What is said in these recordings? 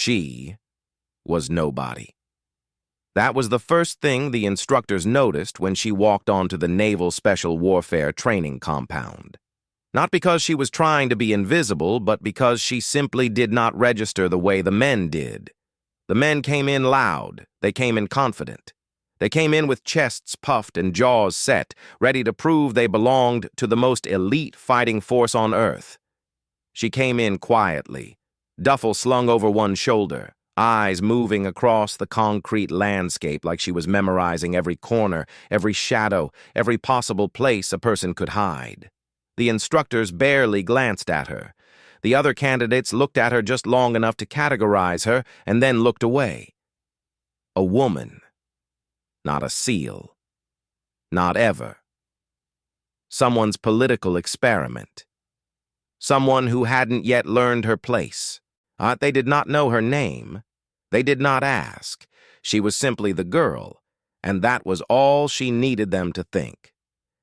She was nobody. That was the first thing the instructors noticed when she walked onto the Naval Special Warfare training compound. Not because she was trying to be invisible, but because she simply did not register the way the men did. The men came in loud. They came in confident. They came in with chests puffed and jaws set, ready to prove they belonged to the most elite fighting force on Earth. She came in quietly, duffel slung over one shoulder, eyes moving across the concrete landscape like she was memorizing every corner, every shadow, every possible place a person could hide. The instructors barely glanced at her. The other candidates looked at her just long enough to categorize her and then looked away. A woman. Not a SEAL. Not ever. Someone's political experiment. Someone who hadn't yet learned her place. They did not know her name. They did not ask. She was simply the girl, and that was all she needed them to think.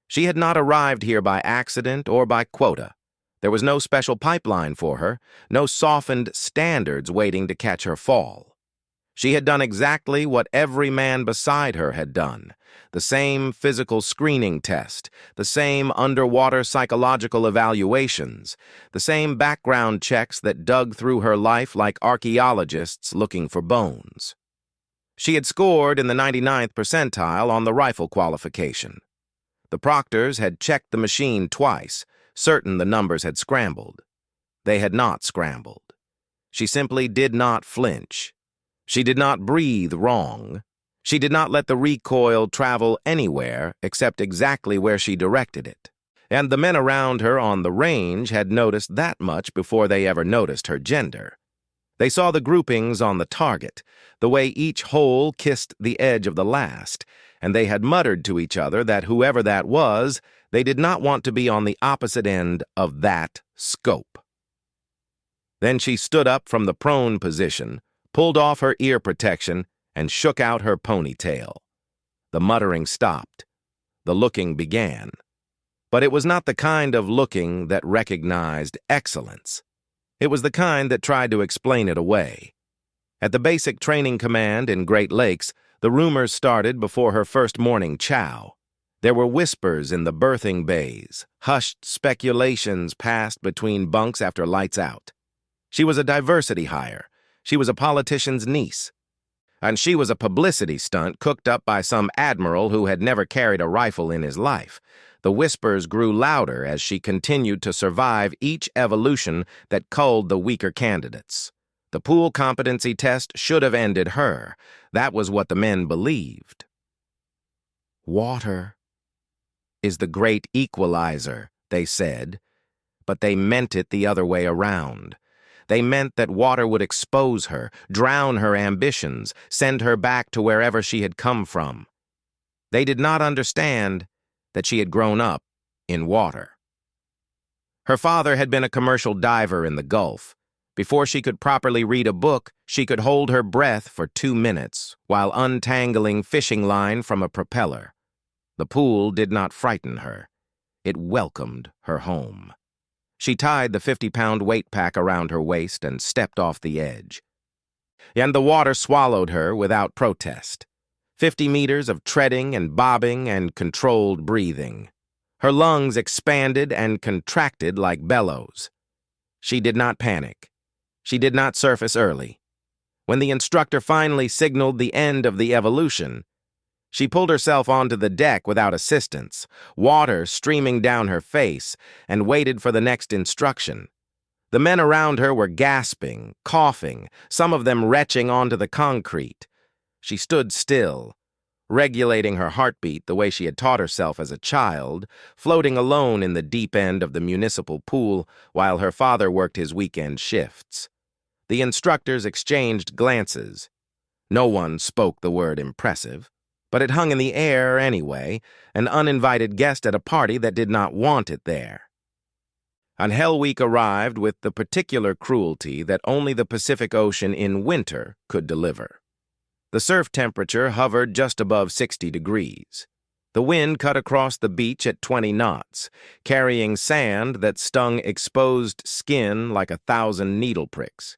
She had not arrived here by accident or by quota. There was no special pipeline for her, no softened standards waiting to catch her fall. She had done exactly what every man beside her had done. The same physical screening test, the same underwater psychological evaluations, the same background checks that dug through her life like archaeologists looking for bones. She had scored in the 99th percentile on the rifle qualification. The proctors had checked the machine twice, certain the numbers had scrambled. They had not scrambled. She simply did not flinch. She did not breathe wrong. She did not let the recoil travel anywhere except exactly where she directed it. And the men around her on the range had noticed that much before they ever noticed her gender. They saw the groupings on the target, the way each hole kissed the edge of the last, and they had muttered to each other that whoever that was, they did not want to be on the opposite end of that scope. Then she stood up from the prone position, pulled off her ear protection, and shook out her ponytail. The muttering stopped. The looking began. But it was not the kind of looking that recognized excellence. It was the kind that tried to explain it away. At the basic training command in Great Lakes, the rumors started before her first morning chow. There were whispers in the berthing bays, hushed speculations passed between bunks after lights out. She was a diversity hire. She was a politician's niece. And she was a publicity stunt cooked up by some admiral who had never carried a rifle in his life. The whispers grew louder as she continued to survive each evolution that culled the weaker candidates. The pool competency test should have ended her. That was what the men believed. Water is the great equalizer, they said, but they meant it the other way around. They meant that water would expose her, drown her ambitions, send her back to wherever she had come from. They did not understand that she had grown up in water. Her father had been a commercial diver in the Gulf. Before she could properly read a book, she could hold her breath for 2 minutes while untangling fishing line from a propeller. The pool did not frighten her. It welcomed her home. She tied the 50-pound weight pack around her waist and stepped off the edge. And the water swallowed her without protest. 50 meters of treading and bobbing and controlled breathing. Her lungs expanded and contracted like bellows. She did not panic. She did not surface early. When the instructor finally signaled the end of the evolution, she pulled herself onto the deck without assistance, water streaming down her face, and waited for the next instruction. The men around her were gasping, coughing, some of them retching onto the concrete. She stood still, regulating her heartbeat the way she had taught herself as a child, floating alone in the deep end of the municipal pool while her father worked his weekend shifts. The instructors exchanged glances. No one spoke the word impressive, but it hung in the air anyway, an uninvited guest at a party that did not want it there. And Hell Week arrived with the particular cruelty that only the Pacific Ocean in winter could deliver. The surf temperature hovered just above 60 degrees. The wind cut across the beach at 20 knots, carrying sand that stung exposed skin like 1,000 needle pricks.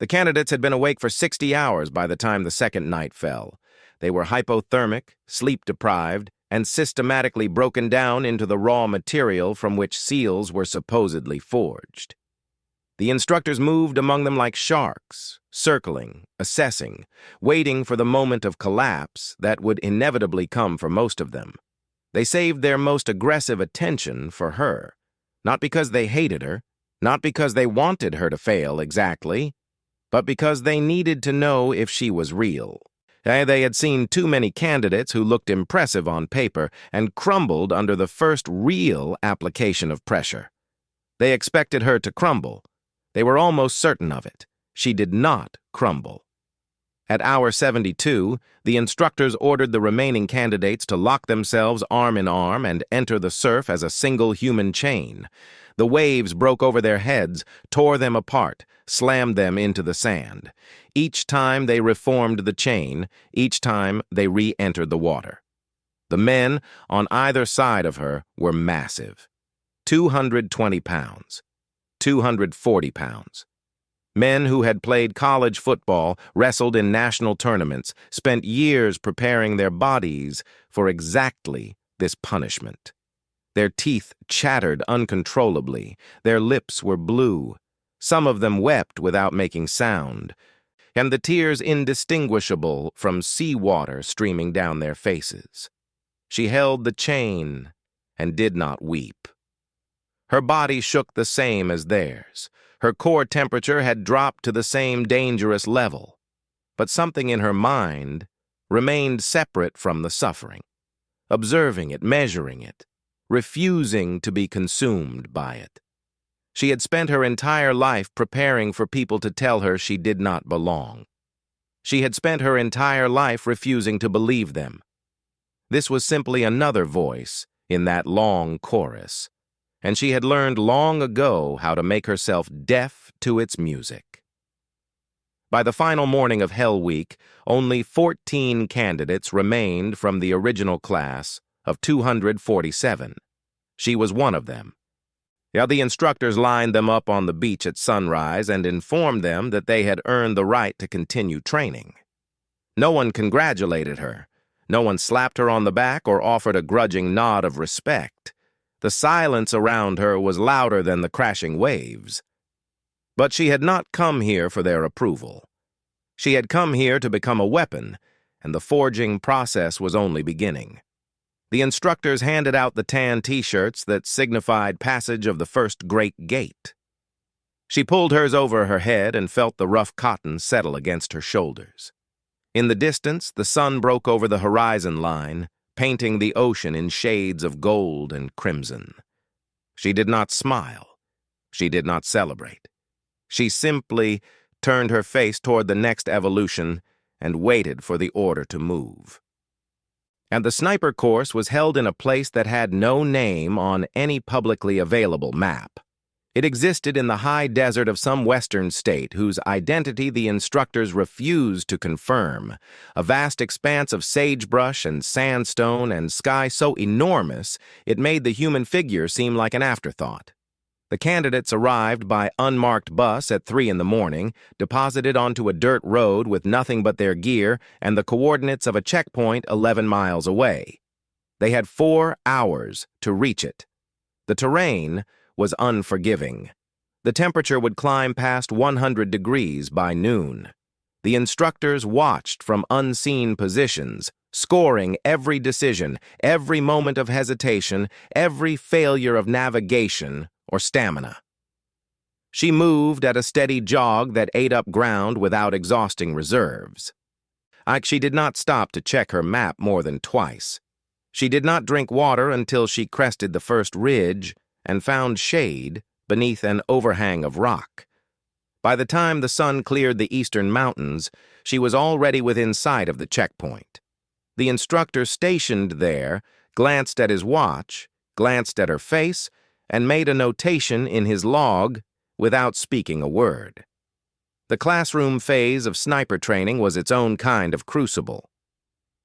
The candidates had been awake for 60 hours by the time the second night fell. They were hypothermic, sleep-deprived, and systematically broken down into the raw material from which seals were supposedly forged. The instructors moved among them like sharks, circling, assessing, waiting for the moment of collapse that would inevitably come for most of them. They saved their most aggressive attention for her, not because they hated her, not because they wanted her to fail exactly, but because they needed to know if she was real. They had seen too many candidates who looked impressive on paper and crumbled under the first real application of pressure. They expected her to crumble. They were almost certain of it. She did not crumble. At hour 72, the instructors ordered the remaining candidates to lock themselves arm in arm and enter the surf as a single human chain. The waves broke over their heads, tore them apart, slammed them into the sand. Each time they reformed the chain, each time they re-entered the water. The men on either side of her were massive. 220 pounds. 240 pounds. Men who had played college football, wrestled in national tournaments, spent years preparing their bodies for exactly this punishment. Their teeth chattered uncontrollably. Their lips were blue. Some of them wept without making sound, and the tears indistinguishable from seawater streaming down their faces. She held the chain and did not weep. Her body shook the same as theirs. Her core temperature had dropped to the same dangerous level, but something in her mind remained separate from the suffering, observing it, measuring it, refusing to be consumed by it. She had spent her entire life preparing for people to tell her she did not belong. She had spent her entire life refusing to believe them. This was simply another voice in that long chorus, and she had learned long ago how to make herself deaf to its music. By the final morning of Hell Week, only 14 candidates remained from the original class of 247. She was one of them. The instructors lined them up on the beach at sunrise and informed them that they had earned the right to continue training. No one congratulated her. No one slapped her on the back or offered a grudging nod of respect. The silence around her was louder than the crashing waves. But she had not come here for their approval. She had come here to become a weapon, and the forging process was only beginning. The instructors handed out the tan t-shirts that signified passage of the first great gate. She pulled hers over her head and felt the rough cotton settle against her shoulders. In the distance, the sun broke over the horizon line, painting the ocean in shades of gold and crimson. She did not smile. She did not celebrate. She simply turned her face toward the next evolution and waited for the order to move. And the sniper course was held in a place that had no name on any publicly available map. It existed in the high desert of some western state whose identity the instructors refused to confirm, a vast expanse of sagebrush and sandstone and sky so enormous it made the human figure seem like an afterthought. The candidates arrived by unmarked bus at 3 in the morning, deposited onto a dirt road with nothing but their gear and the coordinates of a checkpoint 11 miles away. They had 4 hours to reach it. The terrain was unforgiving. The temperature would climb past 100 degrees by noon. The instructors watched from unseen positions, scoring every decision, every moment of hesitation, every failure of navigation or stamina. She moved at a steady jog that ate up ground without exhausting reserves. She did not stop to check her map more than twice. She did not drink water until she crested the first ridge and found shade beneath an overhang of rock. By the time the sun cleared the eastern mountains, she was already within sight of the checkpoint. The instructor stationed there glanced at his watch, glanced at her face, and made a notation in his log without speaking a word. The classroom phase of sniper training was its own kind of crucible.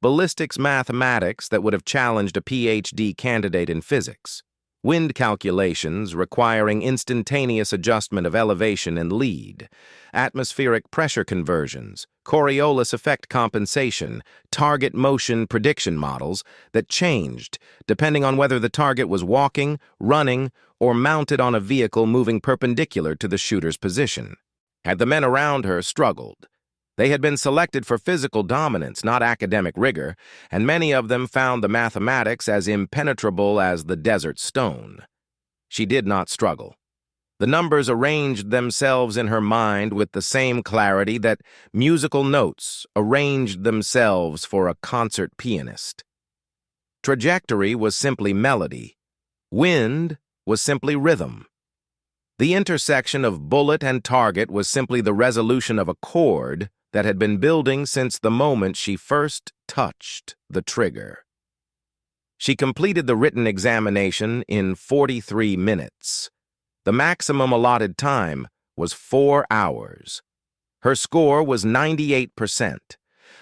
Ballistics mathematics that would have challenged a PhD candidate in physics. wind calculations requiring instantaneous adjustment of elevation and lead, atmospheric pressure conversions, Coriolis effect compensation, target motion prediction models that changed depending on whether the target was walking, running, or mounted on a vehicle moving perpendicular to the shooter's position. Had the men around her struggled, they had been selected for physical dominance, not academic rigor, and many of them found the mathematics as impenetrable as the desert stone. She did not struggle. The numbers arranged themselves in her mind with the same clarity that musical notes arranged themselves for a concert pianist. Trajectory was simply melody. Wind was simply rhythm. The intersection of bullet and target was simply the resolution of a chord that had been building since the moment she first touched the trigger. She completed the written examination in 43 minutes. The maximum allotted time was 4 hours. Her score was 98%.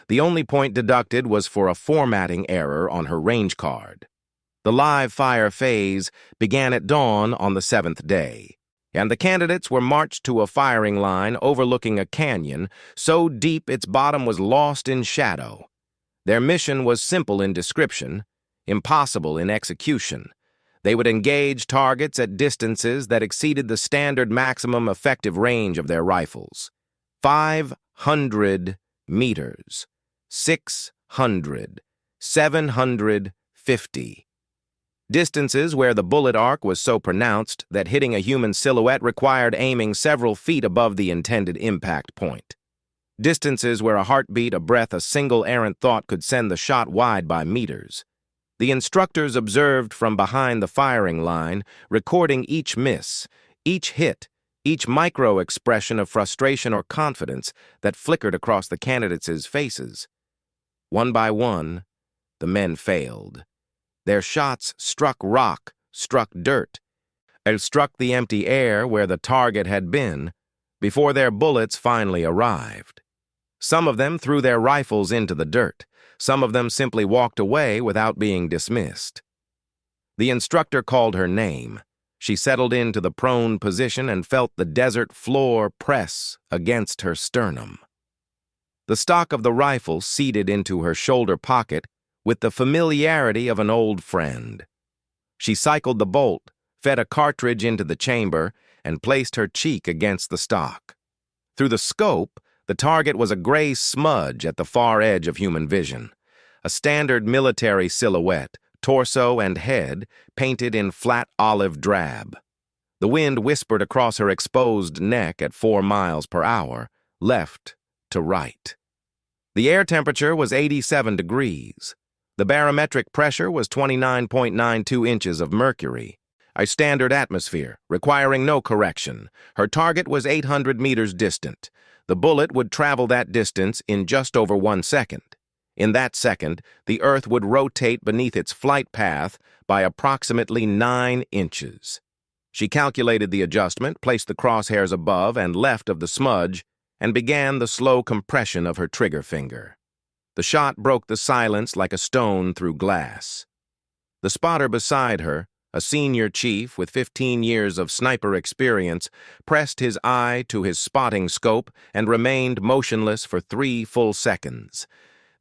The only point deducted was for a formatting error on her range card. The live fire phase began at dawn on the 7th day, and the candidates were marched to a firing line overlooking a canyon so deep its bottom was lost in shadow. Their mission was simple in description, impossible in execution. They would engage targets at distances that exceeded the standard maximum effective range of their rifles. 500 meters, 600, 750. Distances where the bullet arc was so pronounced that hitting a human silhouette required aiming several feet above the intended impact point. Distances where a heartbeat, a breath, a single errant thought could send the shot wide by meters. The instructors observed from behind the firing line, recording each miss, each hit, each micro-expression of frustration or confidence that flickered across the candidates' faces. One by one, the men failed. Their shots struck rock, struck dirt, and struck the empty air where the target had been before their bullets finally arrived. Some of them threw their rifles into the dirt. Some of them simply walked away without being dismissed. The instructor called her name. She settled into the prone position and felt the desert floor press against her sternum. The stock of the rifle seated into her shoulder pocket with the familiarity of an old friend. She cycled the bolt, fed a cartridge into the chamber, and placed her cheek against the stock. Through the scope, the target was a gray smudge at the far edge of human vision, a standard military silhouette, torso and head painted in flat olive drab. The wind whispered across her exposed neck at 4 miles per hour, left to right. The air temperature was 87 degrees. The barometric pressure was 29.92 inches of mercury, a standard atmosphere, requiring no correction. Her target was 800 meters distant. The bullet would travel that distance in just over 1 second. In that second, the Earth would rotate beneath its flight path by approximately 9 inches. She calculated the adjustment, placed the crosshairs above and left of the smudge, and began the slow compression of her trigger finger. The shot broke the silence like a stone through glass. The spotter beside her, a senior chief with 15 years of sniper experience, pressed his eye to his spotting scope and remained motionless for 3 full seconds.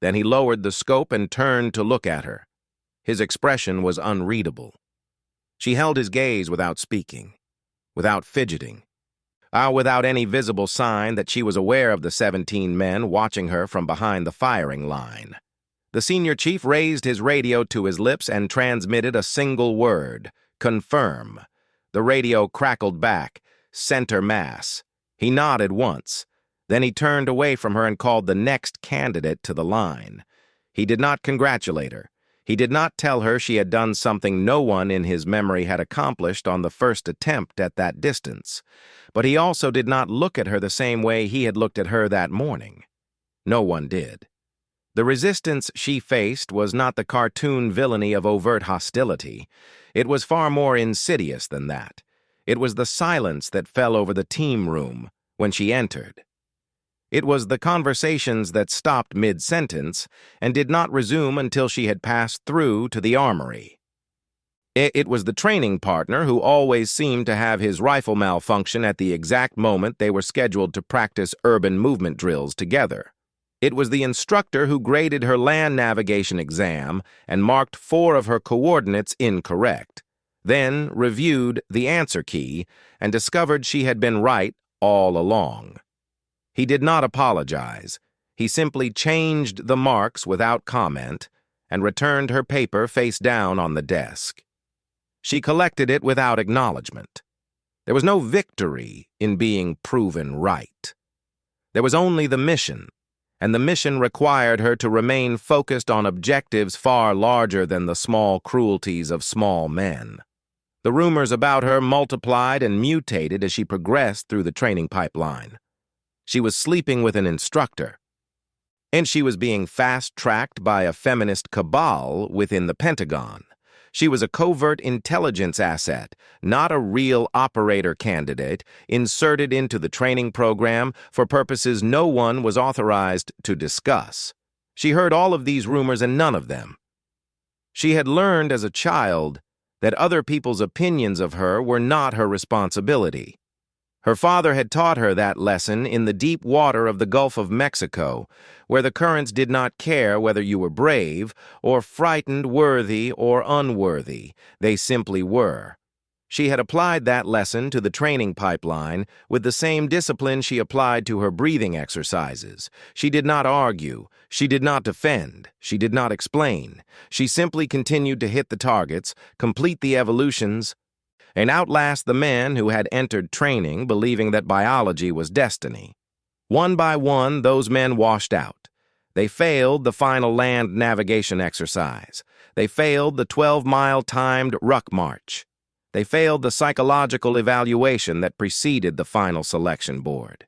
Then he lowered the scope and turned to look at her. His expression was unreadable. She held his gaze without speaking, without fidgeting, without any visible sign that she was aware of the 17 men watching her from behind the firing line. The senior chief raised his radio to his lips and transmitted a single word, confirm. The radio crackled back, center mass. He nodded once. Then he turned away from her and called the next candidate to the line. He did not congratulate her. He did not tell her she had done something no one in his memory had accomplished on the first attempt at that distance. But he also did not look at her the same way he had looked at her that morning. No one did. The resistance she faced was not the cartoon villainy of overt hostility. It was far more insidious than that. It was the silence that fell over the team room when she entered. It was the conversations that stopped mid-sentence and did not resume until she had passed through to the armory. It was the training partner who always seemed to have his rifle malfunction at the exact moment they were scheduled to practice urban movement drills together. It was the instructor who graded her land navigation exam and marked 4 of her coordinates incorrect, then reviewed the answer key and discovered she had been right all along. He did not apologize. He simply changed the marks without comment and returned her paper face down on the desk. She collected it without acknowledgement. There was no victory in being proven right. There was only the mission, and the mission required her to remain focused on objectives far larger than the small cruelties of small men. The rumors about her multiplied and mutated as she progressed through the training pipeline. She was sleeping with an instructor, and she was being fast-tracked by a feminist cabal within the Pentagon. She was a covert intelligence asset, not a real operator candidate, inserted into the training program for purposes no one was authorized to discuss. She heard all of these rumors and none of them. She had learned as a child that other people's opinions of her were not her responsibility. Her father had taught her that lesson in the deep water of the Gulf of Mexico, where the currents did not care whether you were brave or frightened, worthy or unworthy. They simply were. She had applied that lesson to the training pipeline with the same discipline she applied to her breathing exercises. She did not argue. She did not defend. She did not explain. She simply continued to hit the targets, complete the evolutions, and outlast the men who had entered training believing that biology was destiny. One by one, those men washed out. They failed the final land navigation exercise. They failed the 12-mile timed ruck march. They failed the psychological evaluation that preceded the final selection board.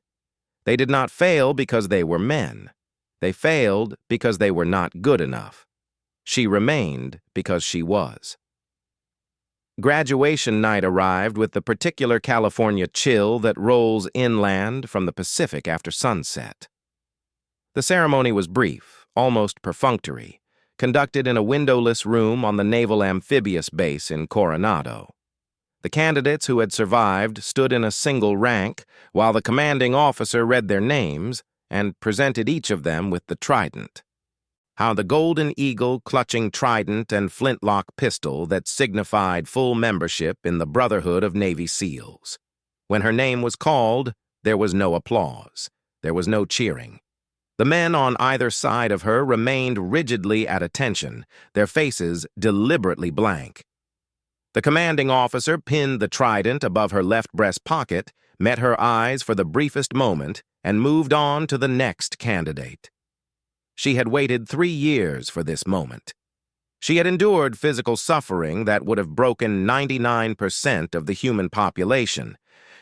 They did not fail because they were men. They failed because they were not good enough. She remained because she was. Graduation night arrived with the particular California chill that rolls inland from the Pacific after sunset. The ceremony was brief, almost perfunctory, conducted in a windowless room on the Naval Amphibious Base in Coronado. The candidates who had survived stood in a single rank while the commanding officer read their names and presented each of them with the trident. How the Golden Eagle clutching trident and flintlock pistol that signified full membership in the Brotherhood of Navy SEALs. When her name was called, there was no applause. There was no cheering. The men on either side of her remained rigidly at attention, their faces deliberately blank. The commanding officer pinned the trident above her left breast pocket, met her eyes for the briefest moment, and moved on to the next candidate. She had waited 3 years for this moment. She had endured physical suffering that would have broken 99% of the human population.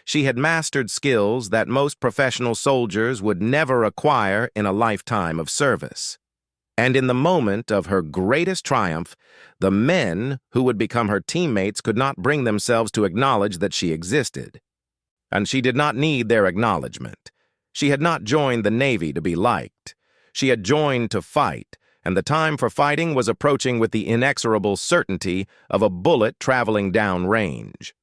She had mastered skills that most professional soldiers would never acquire in a lifetime of service. And in the moment of her greatest triumph, the men who would become her teammates could not bring themselves to acknowledge that she existed. And she did not need their acknowledgement. She had not joined the Navy to be liked. She had joined to fight, and the time for fighting was approaching with the inexorable certainty of a bullet traveling downrange.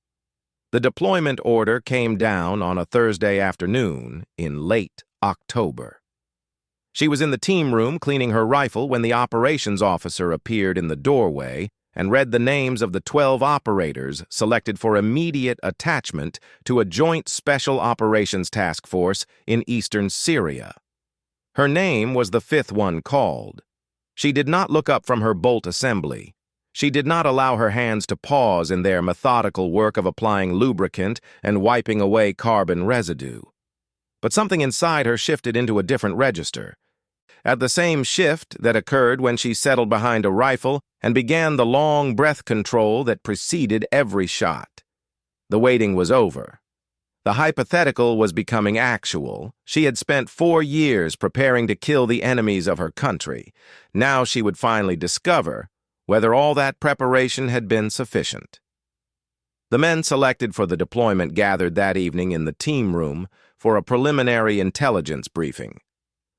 The deployment order came down on a Thursday afternoon in late October. She was in the team room cleaning her rifle when the operations officer appeared in the doorway and read the names of the 12 operators selected for immediate attachment to a joint special operations task force in eastern Syria. Her name was the 5th one called. She did not look up from her bolt assembly. She did not allow her hands to pause in their methodical work of applying lubricant and wiping away carbon residue. But something inside her shifted into a different register. At the same shift that occurred when she settled behind a rifle and began the long breath control that preceded every shot. The waiting was over. The hypothetical was becoming actual. She had spent 4 years preparing to kill the enemies of her country. Now she would finally discover whether all that preparation had been sufficient. The men selected for the deployment gathered that evening in the team room for a preliminary intelligence briefing.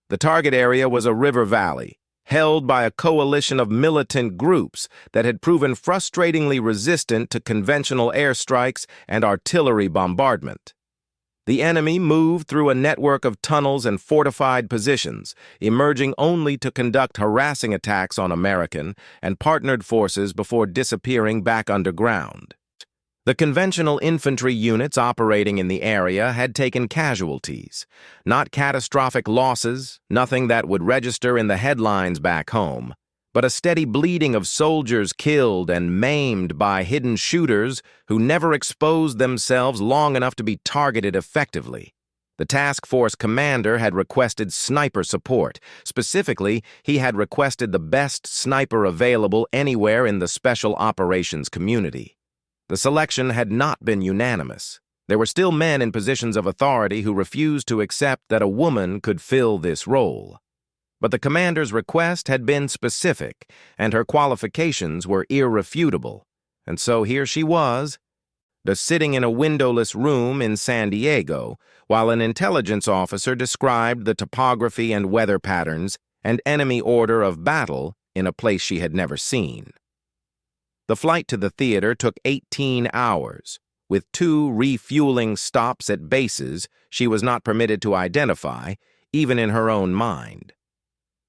The target area was a river valley, held by a coalition of militant groups that had proven frustratingly resistant to conventional airstrikes and artillery bombardment. The enemy moved through a network of tunnels and fortified positions, emerging only to conduct harassing attacks on American and partnered forces before disappearing back underground. The conventional infantry units operating in the area had taken casualties, not catastrophic losses, nothing that would register in the headlines back home, but a steady bleeding of soldiers killed and maimed by hidden shooters who never exposed themselves long enough to be targeted effectively. The task force commander had requested sniper support. Specifically, he had requested the best sniper available anywhere in the special operations community. The selection had not been unanimous. There were still men in positions of authority who refused to accept that a woman could fill this role. But the commander's request had been specific, and her qualifications were irrefutable. And so here she was, sitting in a windowless room in San Diego, while an intelligence officer described the topography and weather patterns and enemy order of battle in a place she had never seen. The flight to the theater took 18 hours, with 2 refueling stops at bases she was not permitted to identify, even in her own mind.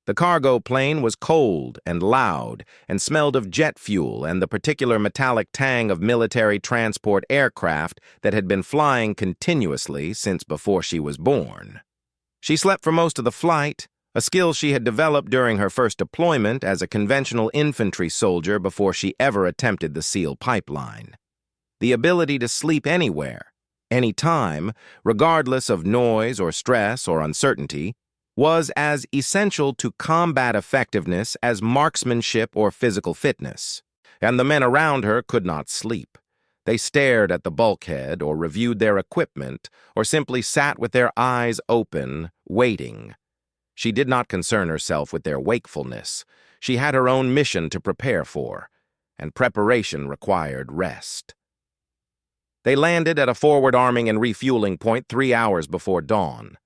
The cargo plane was cold and loud and smelled of jet fuel and the particular metallic tang of military transport aircraft that had been flying continuously since before she was born. She slept for most of the flight, a skill she had developed during her first deployment as a conventional infantry soldier before she ever attempted the SEAL pipeline. The ability to sleep anywhere, anytime, regardless of noise or stress or uncertainty, was as essential to combat effectiveness as marksmanship or physical fitness, and the men around her could not sleep. They stared at the bulkhead or reviewed their equipment or simply sat with their eyes open, waiting. She did not concern herself with their wakefulness. She had her own mission to prepare for, and preparation required rest. They landed at a forward arming and refueling point 3 hours before dawn.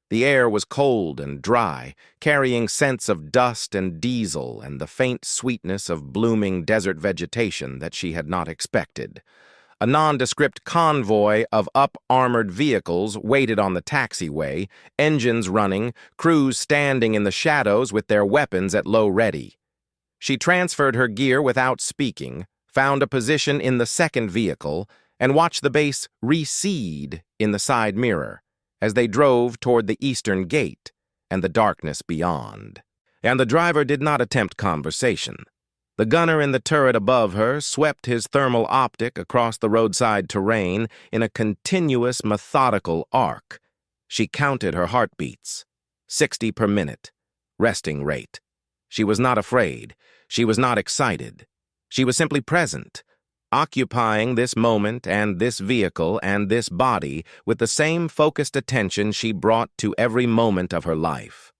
The air was cold and dry, carrying scents of dust and diesel and the faint sweetness of blooming desert vegetation that she had not expected. A nondescript convoy of up-armored vehicles waited on the taxiway, engines running, crews standing in the shadows with their weapons at low ready. She transferred her gear without speaking, found a position in the second vehicle, and watched the base recede in the side mirror as they drove toward the eastern gate and the darkness beyond. And the driver did not attempt conversation. The gunner in the turret above her swept his thermal optic across the roadside terrain in a continuous, methodical arc. She counted her heartbeats. 60 per minute. Resting rate. She was not afraid. She was not excited. She was simply present, occupying this moment and this vehicle and this body with the same focused attention she brought to every moment of her life.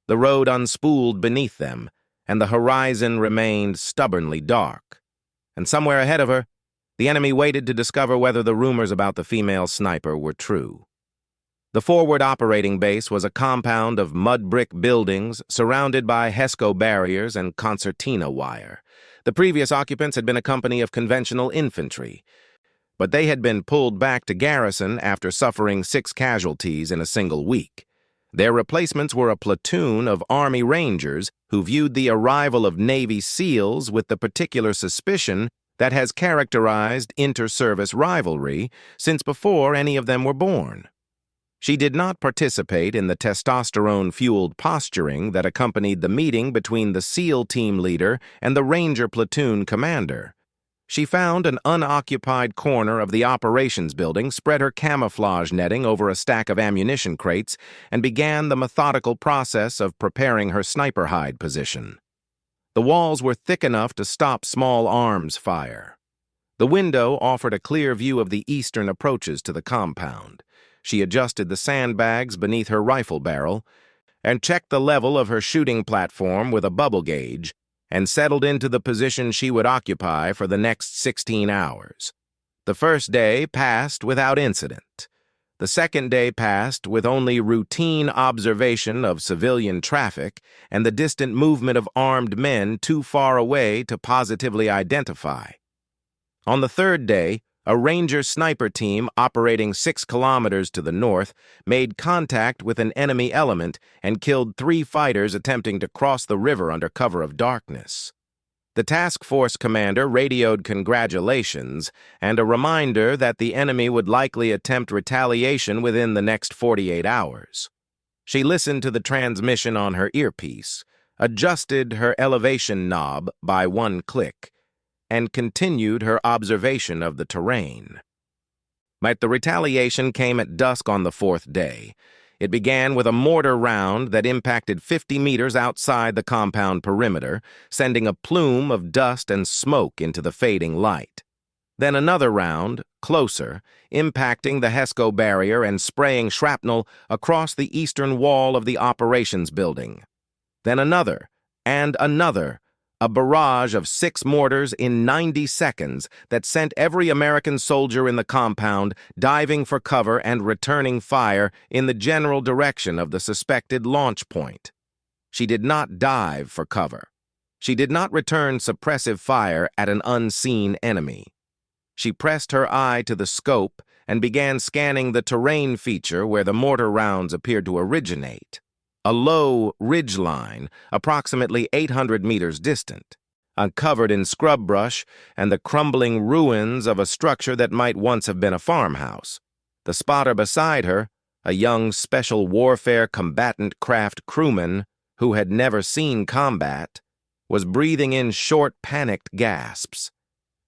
The road unspooled beneath them, and the horizon remained stubbornly dark. And somewhere ahead of her, the enemy waited to discover whether the rumors about the female sniper were true. The forward operating base was a compound of mud-brick buildings surrounded by HESCO barriers and concertina wire. The previous occupants had been a company of conventional infantry, but they had been pulled back to garrison after suffering 6 casualties in a single week. Their replacements were a platoon of Army Rangers who viewed the arrival of Navy SEALs with the particular suspicion that has characterized inter-service rivalry since before any of them were born. She did not participate in the testosterone-fueled posturing that accompanied the meeting between the SEAL team leader and the Ranger platoon commander. She found an unoccupied corner of the operations building, spread her camouflage netting over a stack of ammunition crates, and began the methodical process of preparing her sniper hide position. The walls were thick enough to stop small arms fire. The window offered a clear view of the eastern approaches to the compound. She adjusted the sandbags beneath her rifle barrel and checked the level of her shooting platform with a bubble gauge and settled into the position she would occupy for the next 16 hours. The first day passed without incident. The second day passed with only routine observation of civilian traffic and the distant movement of armed men too far away to positively identify. On the third day, a Ranger sniper team operating 6 kilometers to the north made contact with an enemy element and killed 3 fighters attempting to cross the river under cover of darkness. The task force commander radioed congratulations and a reminder that the enemy would likely attempt retaliation within the next 48 hours. She listened to the transmission on her earpiece, adjusted her elevation knob by 1 click, and continued her observation of the terrain. But the retaliation came at dusk on the 4th day. It began with a mortar round that impacted 50 meters outside the compound perimeter, sending a plume of dust and smoke into the fading light. Then another round, closer, impacting the HESCO barrier and spraying shrapnel across the eastern wall of the operations building. Then another, and another, a barrage of 6 mortars in 90 seconds that sent every American soldier in the compound diving for cover and returning fire in the general direction of the suspected launch point. She did not dive for cover. She did not return suppressive fire at an unseen enemy. She pressed her eye to the scope and began scanning the terrain feature where the mortar rounds appeared to originate. A low ridgeline, approximately 800 meters distant, uncovered in scrub brush and the crumbling ruins of a structure that might once have been a farmhouse. The spotter beside her, a young special warfare combatant craft crewman who had never seen combat, was breathing in short, panicked gasps.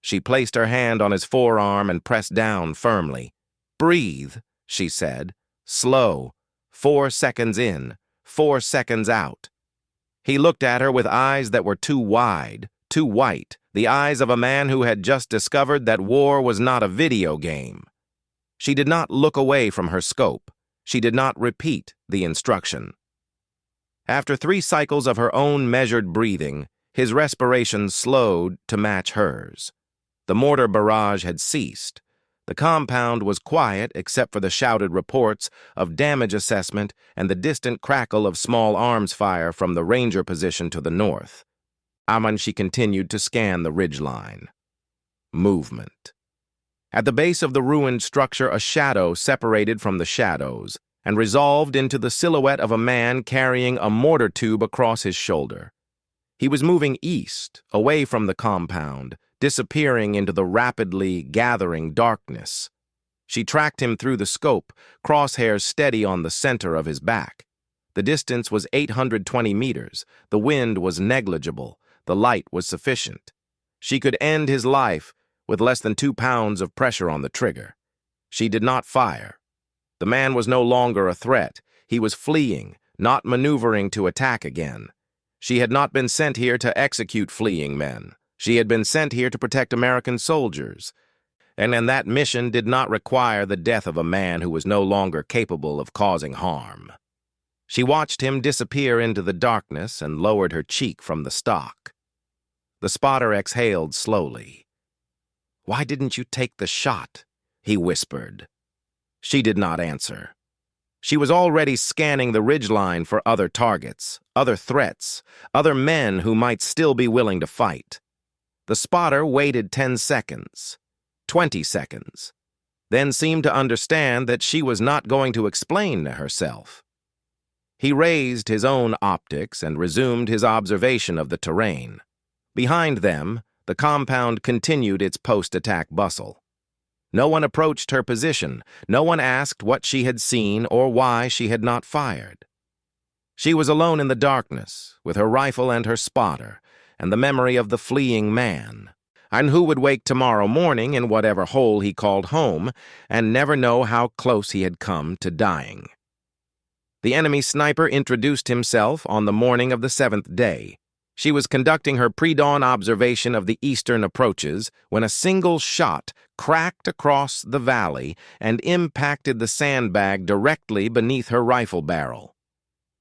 She placed her hand on his forearm and pressed down firmly. "Breathe," she said. "Slow. 4 seconds in. 4 seconds out." He looked at her with eyes that were too wide, too white, the eyes of a man who had just discovered that war was not a video game. She did not look away from her scope. She did not repeat the instruction. After 3 cycles of her own measured breathing, his respiration slowed to match hers. The mortar barrage had ceased. The compound was quiet except for the shouted reports of damage assessment and the distant crackle of small arms fire from the Ranger position to the north. She continued to scan the ridgeline. Movement. At the base of the ruined structure, a shadow separated from the shadows and resolved into the silhouette of a man carrying a mortar tube across his shoulder. He was moving east, away from the compound, disappearing into the rapidly gathering darkness. She tracked him through the scope, crosshairs steady on the center of his back. The distance was 820 meters. The wind was negligible. The light was sufficient. She could end his life with less than 2 pounds of pressure on the trigger. She did not fire. The man was no longer a threat. He was fleeing, not maneuvering to attack again. She had not been sent here to execute fleeing men. She had been sent here to protect American soldiers, and that mission did not require the death of a man who was no longer capable of causing harm. She watched him disappear into the darkness and lowered her cheek from the stock. The spotter exhaled slowly. "Why didn't you take the shot?" he whispered. She did not answer. She was already scanning the ridgeline for other targets, other threats, other men who might still be willing to fight. The spotter waited 10 seconds, 20 seconds, then seemed to understand that she was not going to explain herself. He raised his own optics and resumed his observation of the terrain. Behind them, the compound continued its post-attack bustle. No one approached her position. No one asked what she had seen or why she had not fired. She was alone in the darkness, with her rifle and her spotter, and the memory of the fleeing man, and who would wake tomorrow morning in whatever hole he called home and never know how close he had come to dying. The enemy sniper introduced himself on the morning of the 7th day. She was conducting her pre-dawn observation of the eastern approaches when a single shot cracked across the valley and impacted the sandbag directly beneath her rifle barrel.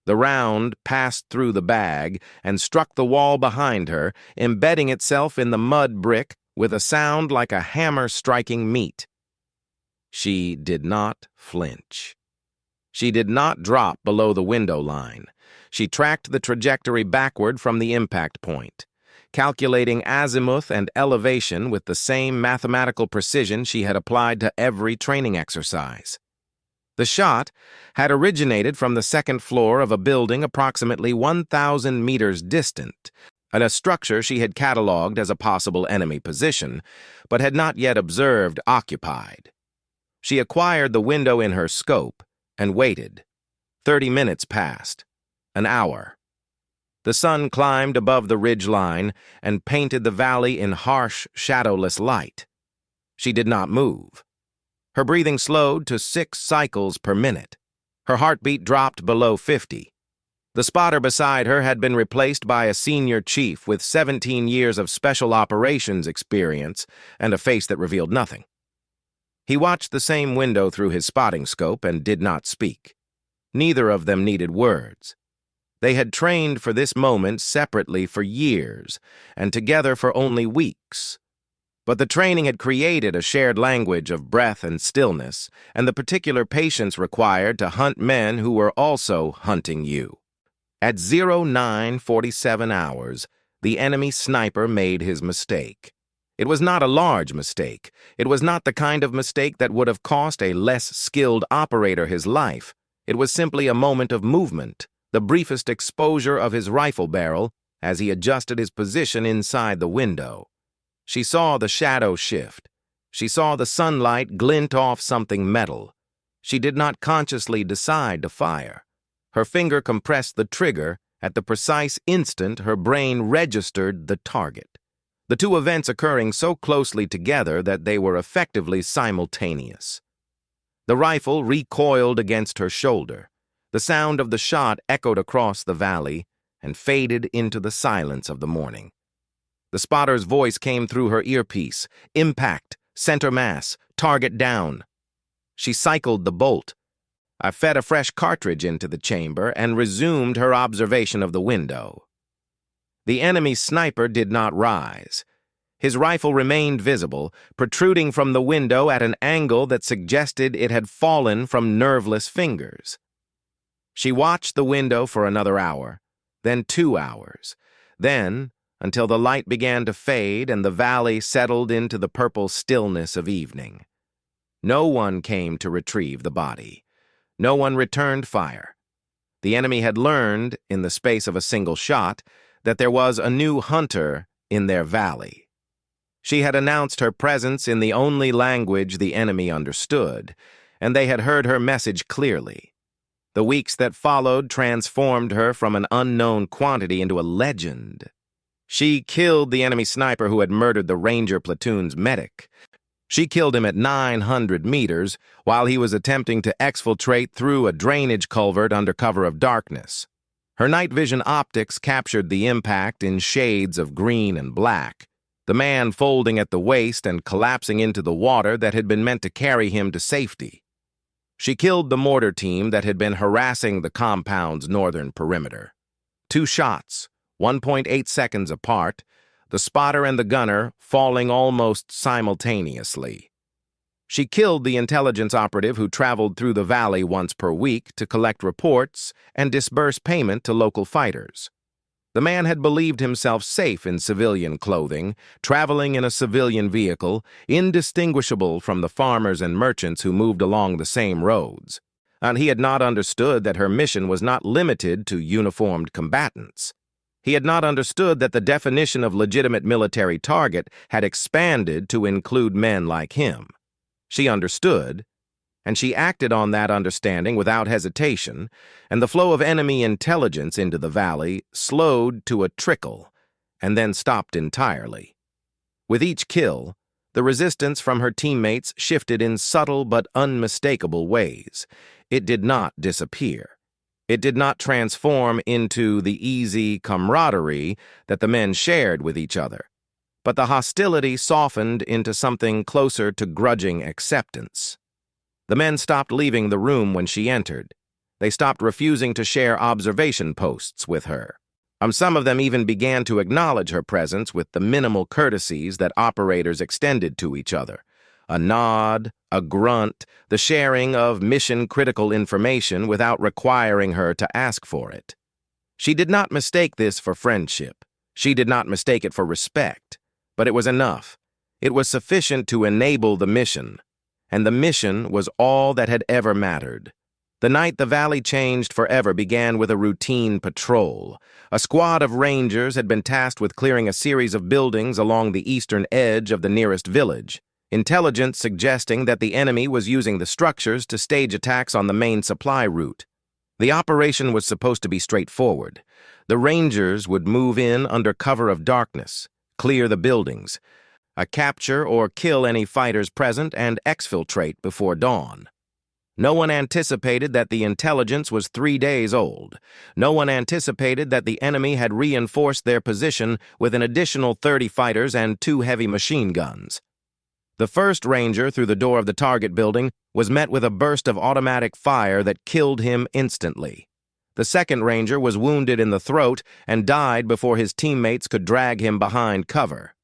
The round passed through the bag and struck the wall behind her, embedding itself in the mud brick with a sound like a hammer striking meat. She did not flinch. She did not drop below the window line. She tracked the trajectory backward from the impact point, calculating azimuth and elevation with the same mathematical precision she had applied to every training exercise. The shot had originated from the second floor of a building approximately 1,000 meters distant, a structure she had catalogued as a possible enemy position, but had not yet observed occupied. She acquired the window in her scope and waited. 30 minutes passed. An hour. The sun climbed above the ridge line and painted the valley in harsh, shadowless light. She did not move. Her breathing slowed to 6 cycles per minute. Her heartbeat dropped below 50. The spotter beside her had been replaced by a senior chief with 17 years of special operations experience and a face that revealed nothing. He watched the same window through his spotting scope and did not speak. Neither of them needed words. They had trained for this moment separately for years, and together for only weeks. But the training had created a shared language of breath and stillness, and the particular patience required to hunt men who were also hunting you. At 09:47 hours, the enemy sniper made his mistake. It was not a large mistake. It was not the kind of mistake that would have cost a less skilled operator his life. It was simply a moment of movement, the briefest exposure of his rifle barrel as he adjusted his position inside the window. She saw the shadow shift. She saw the sunlight glint off something metal. She did not consciously decide to fire. Her finger compressed the trigger at the precise instant her brain registered the target. The two events occurring so closely together that they were effectively simultaneous. The rifle recoiled against her shoulder. The sound of the shot echoed across the valley and faded into the silence of the morning. The spotter's voice came through her earpiece. Impact, center mass, target down. She cycled the bolt. I fed a fresh cartridge into the chamber and resumed her observation of the window. The enemy sniper did not rise. His rifle remained visible, protruding from the window at an angle that suggested it had fallen from nerveless fingers. She watched the window for another hour, then 2 hours, then until the light began to fade and the valley settled into the purple stillness of evening. No one came to retrieve the body. No one returned fire. The enemy had learned, in the space of a single shot, that there was a new hunter in their valley. She had announced her presence in the only language the enemy understood, and they had heard her message clearly. The weeks that followed transformed her from an unknown quantity into a legend. She killed the enemy sniper who had murdered the Ranger platoon's medic. She killed him at 900 meters while he was attempting to exfiltrate through a drainage culvert under cover of darkness. Her night vision optics captured the impact in shades of green and black, the man folding at the waist and collapsing into the water that had been meant to carry him to safety. She killed the mortar team that had been harassing the compound's northern perimeter. 2 shots, 1.8 seconds apart, the spotter and the gunner falling almost simultaneously. She killed the intelligence operative who traveled through the valley once per week to collect reports and disburse payment to local fighters. The man had believed himself safe in civilian clothing, traveling in a civilian vehicle, indistinguishable from the farmers and merchants who moved along the same roads. And he had not understood that her mission was not limited to uniformed combatants. He had not understood that the definition of legitimate military target had expanded to include men like him. She understood, and she acted on that understanding without hesitation, and the flow of enemy intelligence into the valley slowed to a trickle, and then stopped entirely. With each kill, the resistance from her teammates shifted in subtle but unmistakable ways. It did not disappear. It did not transform into the easy camaraderie that the men shared with each other, but the hostility softened into something closer to grudging acceptance. The men stopped leaving the room when she entered. They stopped refusing to share observation posts with her. Some of them even began to acknowledge her presence with the minimal courtesies that operators extended to each other. A nod, a grunt, the sharing of mission-critical information without requiring her to ask for it. She did not mistake this for friendship. She did not mistake it for respect. But it was enough. It was sufficient to enable the mission. And the mission was all that had ever mattered. The night the valley changed forever began with a routine patrol. A squad of rangers had been tasked with clearing a series of buildings along the eastern edge of the nearest village, intelligence suggesting that the enemy was using the structures to stage attacks on the main supply route. The operation was supposed to be straightforward. The rangers would move in under cover of darkness, clear the buildings, capture or kill any fighters present, and exfiltrate before dawn. No one anticipated that the intelligence was 3 days old. No one anticipated that the enemy had reinforced their position with an additional 30 fighters and 2 heavy machine guns. The first ranger through the door of the target building was met with a burst of automatic fire that killed him instantly. The second ranger was wounded in the throat and died before his teammates could drag him behind cover.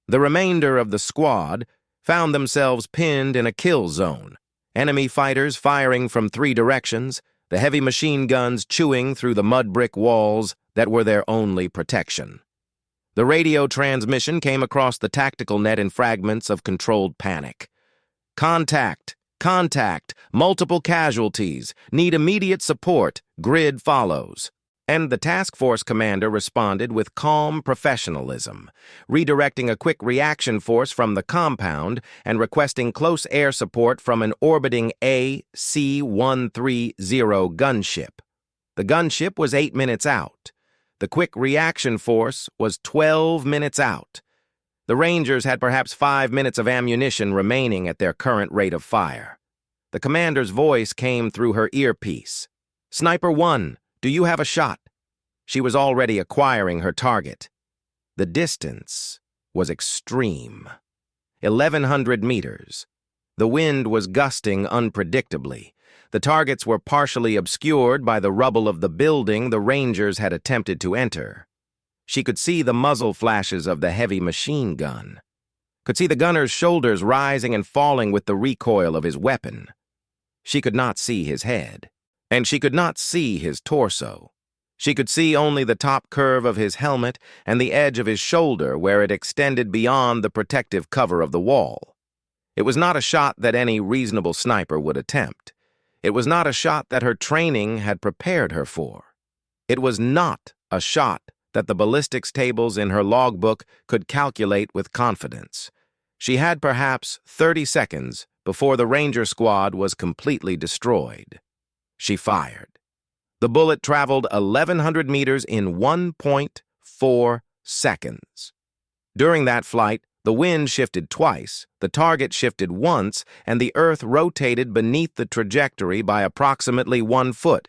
The remainder of the squad found themselves pinned in a kill zone. Enemy fighters firing from 3 directions, the heavy machine guns chewing through the mud brick walls that were their only protection. The radio transmission came across the tactical net in fragments of controlled panic. Contact! Contact! Multiple casualties! Need immediate support! Grid follows. And the task force commander responded with calm professionalism, redirecting a quick reaction force from the compound and requesting close air support from an orbiting AC-130 gunship. The gunship was 8 minutes out. The quick reaction force was 12 minutes out. The Rangers had perhaps 5 minutes of ammunition remaining at their current rate of fire. The commander's voice came through her earpiece. "Sniper 1, do you have a shot?" She was already acquiring her target. The distance was extreme. 1,100 meters. The wind was gusting unpredictably. The targets were partially obscured by the rubble of the building the Rangers had attempted to enter. She could see the muzzle flashes of the heavy machine gun. Could see the gunner's shoulders rising and falling with the recoil of his weapon. She could not see his head, and she could not see his torso. She could see only the top curve of his helmet and the edge of his shoulder where it extended beyond the protective cover of the wall. It was not a shot that any reasonable sniper would attempt. It was not a shot that her training had prepared her for. It was not a shot that the ballistics tables in her logbook could calculate with confidence. She had perhaps 30 seconds before the Ranger squad was completely destroyed. She fired. The bullet traveled 1,100 meters in 1.4 seconds. During that flight, the wind shifted twice, the target shifted once, and the Earth rotated beneath the trajectory by approximately 1 foot.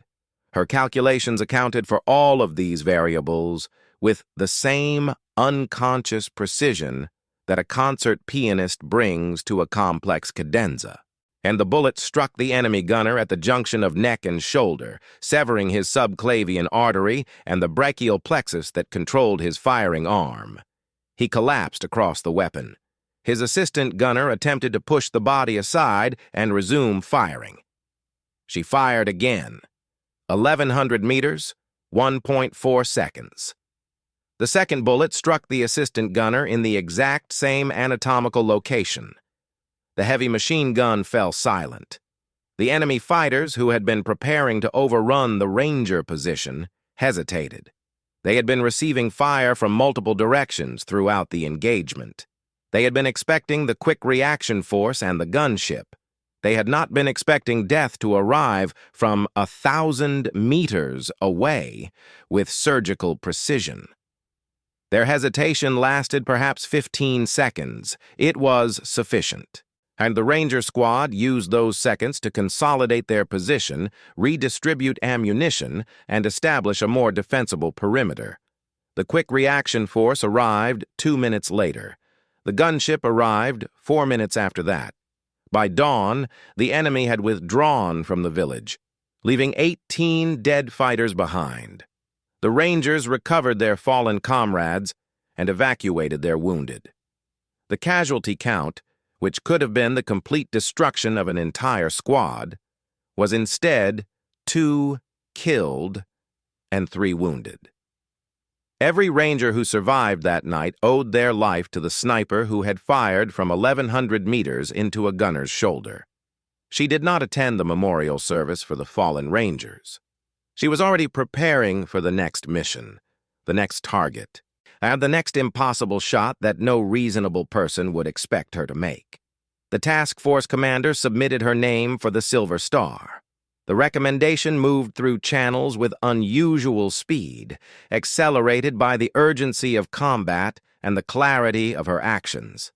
Her calculations accounted for all of these variables with the same unconscious precision that a concert pianist brings to a complex cadenza. And the bullet struck the enemy gunner at the junction of neck and shoulder, severing his subclavian artery and the brachial plexus that controlled his firing arm. He collapsed across the weapon. His assistant gunner attempted to push the body aside and resume firing. She fired again. 1,100 meters, 1.4 seconds. The second bullet struck the assistant gunner in the exact same anatomical location. The heavy machine gun fell silent. The enemy fighters, who had been preparing to overrun the Ranger position, hesitated. They had been receiving fire from multiple directions throughout the engagement. They had been expecting the quick reaction force and the gunship. They had not been expecting death to arrive from 1,000 meters away with surgical precision. Their hesitation lasted perhaps 15 seconds. It was sufficient. And the Ranger squad used those seconds to consolidate their position, redistribute ammunition, and establish a more defensible perimeter. The quick reaction force arrived 2 minutes later. The gunship arrived 4 minutes after that. By dawn, the enemy had withdrawn from the village, leaving 18 dead fighters behind. The Rangers recovered their fallen comrades and evacuated their wounded. The casualty count, which could have been the complete destruction of an entire squad, was instead 2 killed and 3 wounded. Every ranger who survived that night owed their life to the sniper who had fired from 1,100 meters into a gunner's shoulder. She did not attend the memorial service for the fallen rangers. She was already preparing for the next mission, the next target, and the next impossible shot that no reasonable person would expect her to make. The task force commander submitted her name for the Silver Star. The recommendation moved through channels with unusual speed, accelerated by the urgency of combat and the clarity of her actions.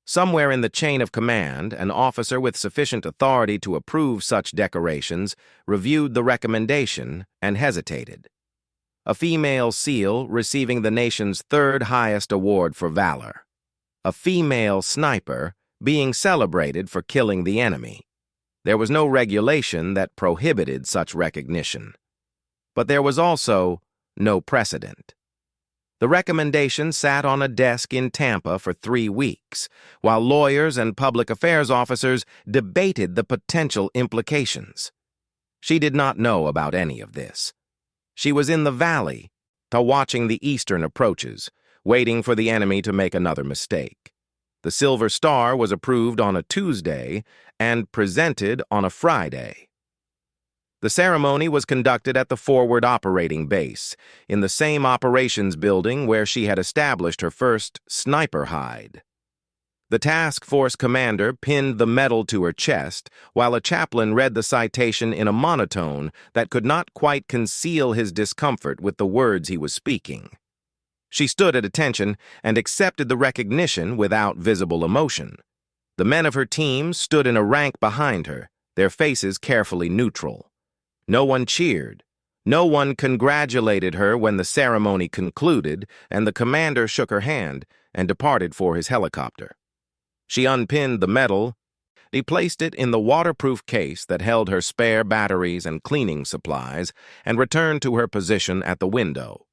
Somewhere in the chain of command, an officer with sufficient authority to approve such decorations reviewed the recommendation and hesitated. A female SEAL receiving the nation's 3rd highest award for valor. A female sniper being celebrated for killing the enemy. There was no regulation that prohibited such recognition. But there was also no precedent. The recommendation sat on a desk in Tampa for 3 weeks, while lawyers and public affairs officers debated the potential implications. She did not know about any of this. She was in the valley, watching the eastern approaches, waiting for the enemy to make another mistake. The Silver Star was approved on a Tuesday and presented on a Friday. The ceremony was conducted at the Forward Operating Base, in the same operations building where she had established her first sniper hide. The task force commander pinned the medal to her chest, while a chaplain read the citation in a monotone that could not quite conceal his discomfort with the words he was speaking. She stood at attention and accepted the recognition without visible emotion. The men of her team stood in a rank behind her, their faces carefully neutral. No one cheered. No one congratulated her when the ceremony concluded and the commander shook her hand and departed for his helicopter. She unpinned the medal, replaced it in the waterproof case that held her spare batteries and cleaning supplies, and returned to her position at the window.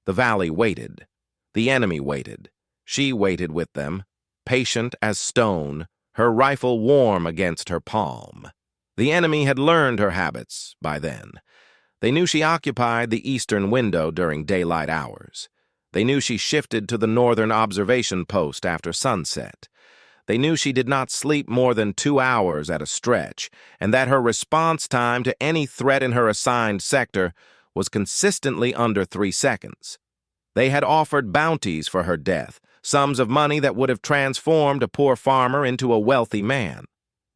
The valley waited. The enemy waited. She waited with them, patient as stone, her rifle warm against her palm. The enemy had learned her habits by then. They knew she occupied the eastern window during daylight hours. They knew she shifted to the northern observation post after sunset. They knew she did not sleep more than 2 hours at a stretch, and that her response time to any threat in her assigned sector was consistently under 3 seconds. They had offered bounties for her death, sums of money that would have transformed a poor farmer into a wealthy man.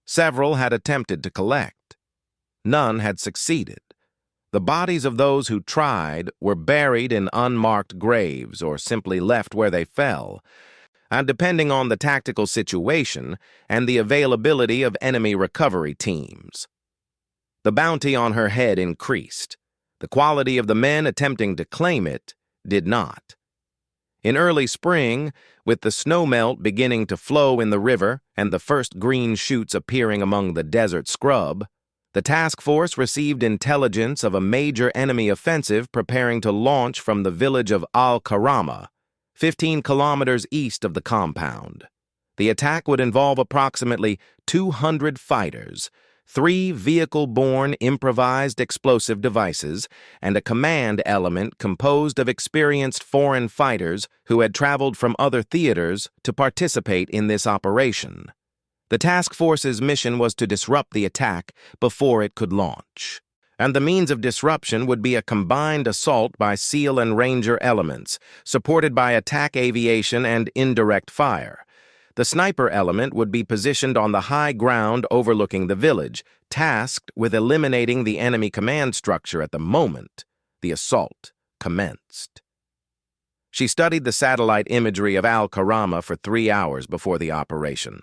Several had attempted to collect. None had succeeded. The bodies of those who tried were buried in unmarked graves or simply left where they fell, and depending on the tactical situation and the availability of enemy recovery teams. The bounty on her head increased. The quality of the men attempting to claim it did not. In early spring, with the snowmelt beginning to flow in the river and the first green shoots appearing among the desert scrub, the task force received intelligence of a major enemy offensive preparing to launch from the village of Al-Karama, 15 kilometers east of the compound. The attack would involve approximately 200 fighters, 3 vehicle-borne improvised explosive devices, and a command element composed of experienced foreign fighters who had traveled from other theaters to participate in this operation. The task force's mission was to disrupt the attack before it could launch. And the means of disruption would be a combined assault by SEAL and Ranger elements, supported by attack aviation and indirect fire. The sniper element would be positioned on the high ground overlooking the village, tasked with eliminating the enemy command structure at the moment the assault commenced. She studied the satellite imagery of Al-Karama for 3 hours before the operation.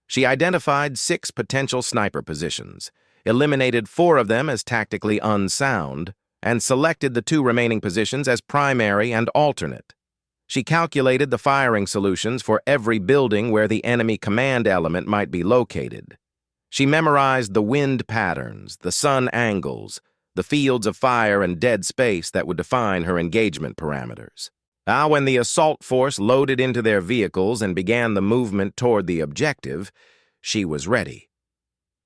She identified 6 potential sniper positions, eliminated 4 of them as tactically unsound, and selected the 2 remaining positions as primary and alternate. She calculated the firing solutions for every building where the enemy command element might be located. She memorized the wind patterns, the sun angles, the fields of fire and dead space that would define her engagement parameters. When the assault force loaded into their vehicles and began the movement toward the objective, she was ready.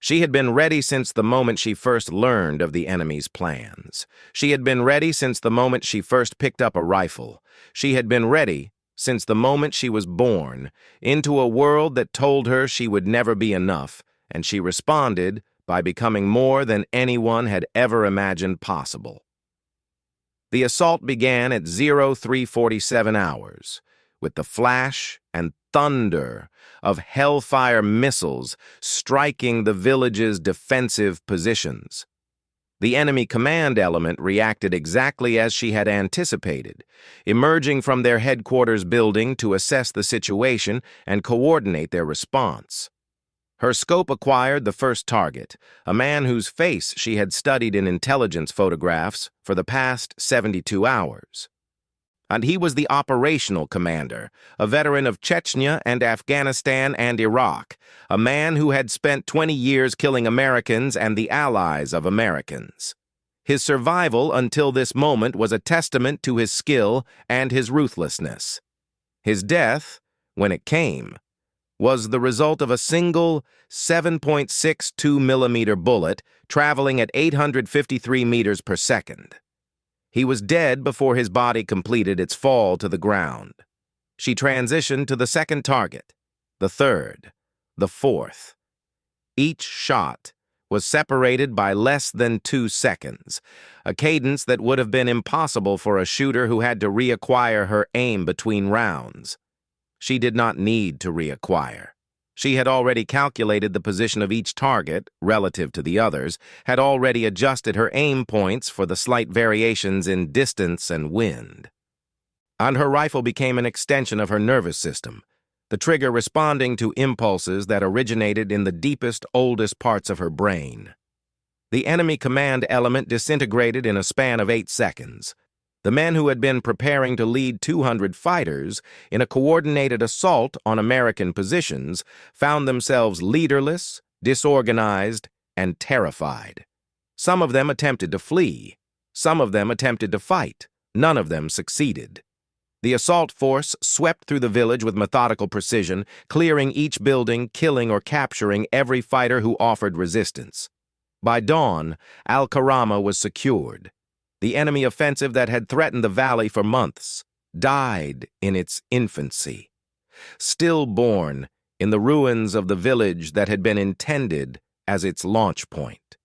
She had been ready since the moment she first learned of the enemy's plans. She had been ready since the moment she first picked up a rifle. She had been ready since the moment she was born into a world that told her she would never be enough, and she responded by becoming more than anyone had ever imagined possible. The assault began at 0347 hours, with the flash and thunder of Hellfire missiles striking the village's defensive positions. The enemy command element reacted exactly as she had anticipated, emerging from their headquarters building to assess the situation and coordinate their response. Her scope acquired the first target, a man whose face she had studied in intelligence photographs for the past 72 hours. And he was the operational commander, a veteran of Chechnya and Afghanistan and Iraq, a man who had spent 20 years killing Americans and the allies of Americans. His survival until this moment was a testament to his skill and his ruthlessness. His death, when it came, was the result of a single 7.62 millimeter bullet traveling at 853 meters per second. He was dead before his body completed its fall to the ground. She transitioned to the second target, the third, the fourth. Each shot was separated by less than 2 seconds, a cadence that would have been impossible for a shooter who had to reacquire her aim between rounds. She did not need to reacquire. She had already calculated the position of each target relative to the others, had already adjusted her aim points for the slight variations in distance and wind. And her rifle became an extension of her nervous system, the trigger responding to impulses that originated in the deepest, oldest parts of her brain. The enemy command element disintegrated in a span of 8 seconds. The men who had been preparing to lead 200 fighters in a coordinated assault on American positions found themselves leaderless, disorganized, and terrified. Some of them attempted to flee. Some of them attempted to fight. None of them succeeded. The assault force swept through the village with methodical precision, clearing each building, killing or capturing every fighter who offered resistance. By dawn, Al-Karama was secured. The enemy offensive that had threatened the valley for months died in its infancy, stillborn in the ruins of the village that had been intended as its launch point.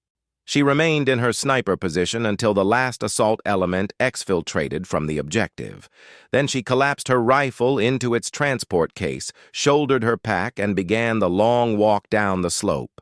She remained in her sniper position until the last assault element exfiltrated from the objective. Then she collapsed her rifle into its transport case, shouldered her pack, and began the long walk down the slope.